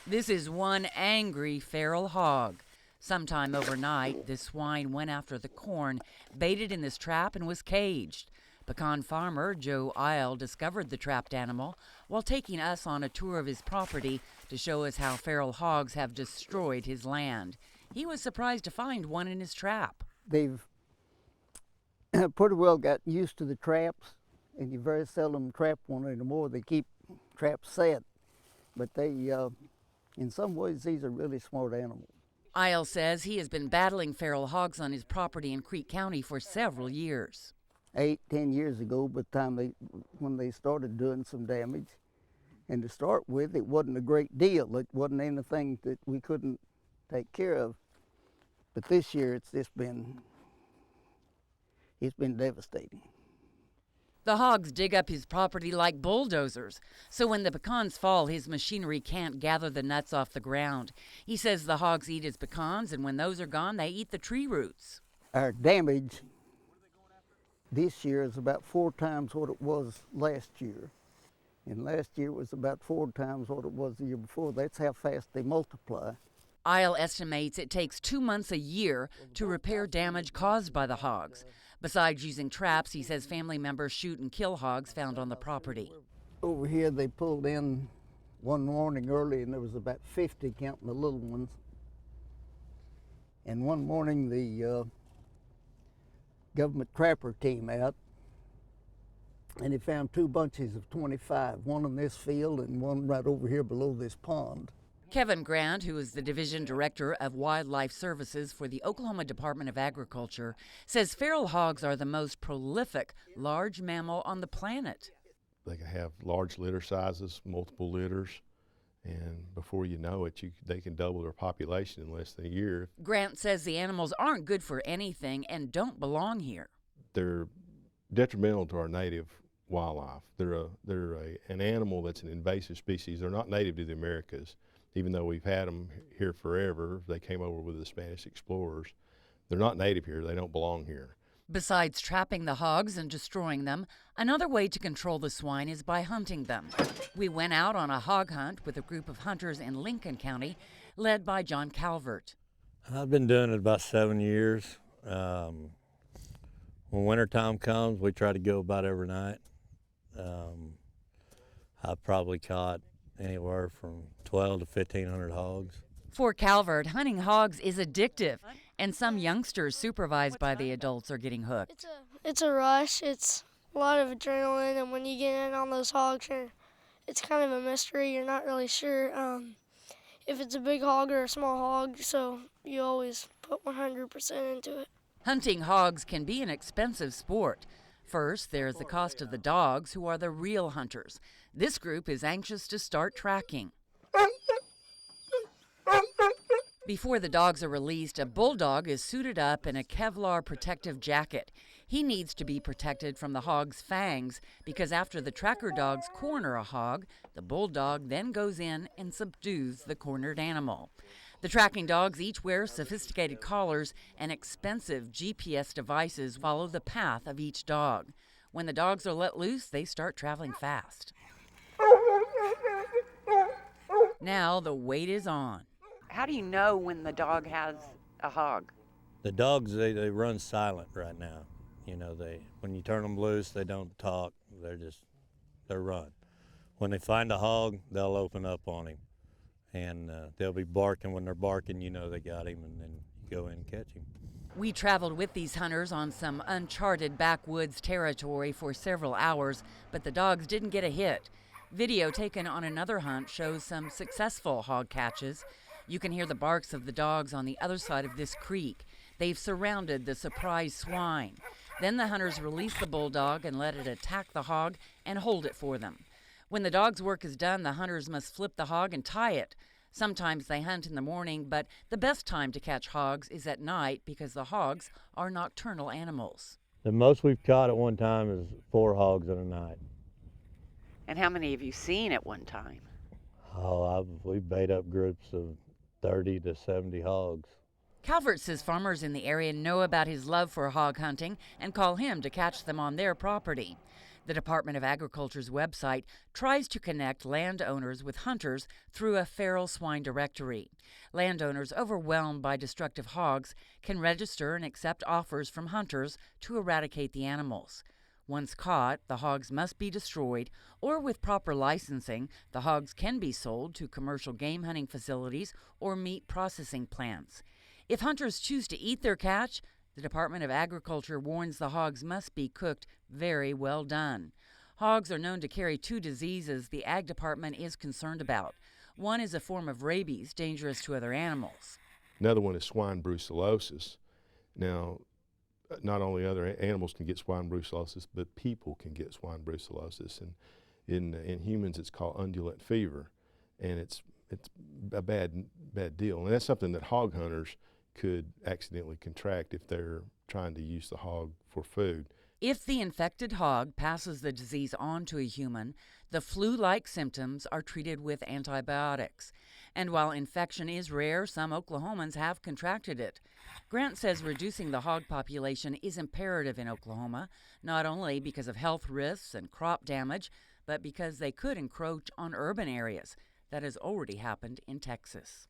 This is one angry feral hog. Sometime overnight, this swine went after the corn, baited in this trap, and was caged. Pecan farmer Joe Isle discovered the trapped animal while taking us on a tour of his property to show us how feral hogs have destroyed his land. He was surprised to find one in his trap. They've pretty well got used to the traps, and you very seldom trap one anymore. They keep traps set, but in some ways, these are really smart animals. Isle says he has been battling feral hogs on his property in Creek County for several years. 8-10 years ago, by the time when they started doing some damage. And to start with, it wasn't a great deal. It wasn't anything that we couldn't take care of. But this year, it's been devastating. The hogs dig up his property like bulldozers, so when the pecans fall, his machinery can't gather the nuts off the ground. He says the hogs eat his pecans, and when those are gone, they eat the tree roots. Our damage this year is about 4 times what it was last year. And last year was about 4 times what it was the year before. That's how fast they multiply. Isle estimates it takes 2 months a year to repair damage caused by the hogs. Besides using traps, he says family members shoot and kill hogs found on the property. Over here, they pulled in one morning early, and there was about 50 counting the little ones. And one morning, the government trapper came out, and he found 2 bunches of 25, one in this field and one right over here below this pond. Kevin Grant, who is the Division Director of Wildlife Services for the Oklahoma Department of Agriculture, says feral hogs are the most prolific large mammal on the planet. They can have large litter sizes, multiple litters, and before you know it, they can double their population in less than a year. Grant says the animals aren't good for anything and don't belong here. They're detrimental to our native wildlife. They're an animal that's an invasive species. They're not native to the Americas. Even though we've had them here forever, they came over with the Spanish explorers. They're not native here. They don't belong here. Besides trapping the hogs and destroying them, another way to control the swine is by hunting them. We went out on a hog hunt with a group of hunters in Lincoln County, led by John Calvert. I've been doing it about 7 years. When wintertime comes, we try to go about every night. I've probably caught anywhere from 12 to 1,500 hogs. For Calvert, hunting hogs is addictive, and some youngsters supervised by the adults are getting hooked. It's a rush. It's a lot of adrenaline, and when you get in on those hogs, it's kind of a mystery. You're not really sure if it's a big hog or a small hog, so you always put 100% into it. Hunting hogs can be an expensive sport. First, there's the cost of the dogs, who are the real hunters. This group is anxious to start tracking. Before the dogs are released, a bulldog is suited up in a Kevlar protective jacket. He needs to be protected from the hog's fangs because after the tracker dogs corner a hog, the bulldog then goes in and subdues the cornered animal. The tracking dogs each wear sophisticated collars, and expensive GPS devices follow the path of each dog. When the dogs are let loose, they start traveling fast. Now the wait is on. How do you know when the dog has a hog? The dogs, they run silent right now. You know, when you turn them loose, they don't talk. They run. When they find a hog, they'll open up on him. And they'll be barking. When they're barking, you know they got him, and then you go in and catch him. We traveled with these hunters on some uncharted backwoods territory for several hours, but the dogs didn't get a hit. Video taken on another hunt shows some successful hog catches. You can hear the barks of the dogs on the other side of this creek. They've surrounded the surprise swine. Then the hunters release the bulldog and let it attack the hog and hold it for them. When the dog's work is done, the hunters must flip the hog and tie it. Sometimes they hunt in the morning, but the best time to catch hogs is at night because the hogs are nocturnal animals. The most we've caught at one time is 4 hogs in a night. And how many have you seen at one time? We've bait up groups of 30 to 70 hogs. Calvert says farmers in the area know about his love for hog hunting and call him to catch them on their property. The Department of Agriculture's website tries to connect landowners with hunters through a feral swine directory. Landowners overwhelmed by destructive hogs can register and accept offers from hunters to eradicate the animals. Once caught, the hogs must be destroyed, or with proper licensing, the hogs can be sold to commercial game hunting facilities or meat processing plants. If hunters choose to eat their catch, the Department of Agriculture warns the hogs must be cooked very well done. Hogs are known to carry 2 diseases the Ag Department is concerned about. One is a form of rabies dangerous to other animals. Another one is swine brucellosis. Now, not only other animals can get swine brucellosis, but people can get swine brucellosis. And in humans, it's called undulant fever, and it's a bad deal. And that's something that hog hunters could accidentally contract if they're trying to use the hog for food. If the infected hog passes the disease on to a human, the flu-like symptoms are treated with antibiotics. And while infection is rare, some Oklahomans have contracted it. Grant says reducing the hog population is imperative in Oklahoma, not only because of health risks and crop damage, but because they could encroach on urban areas. That has already happened in Texas.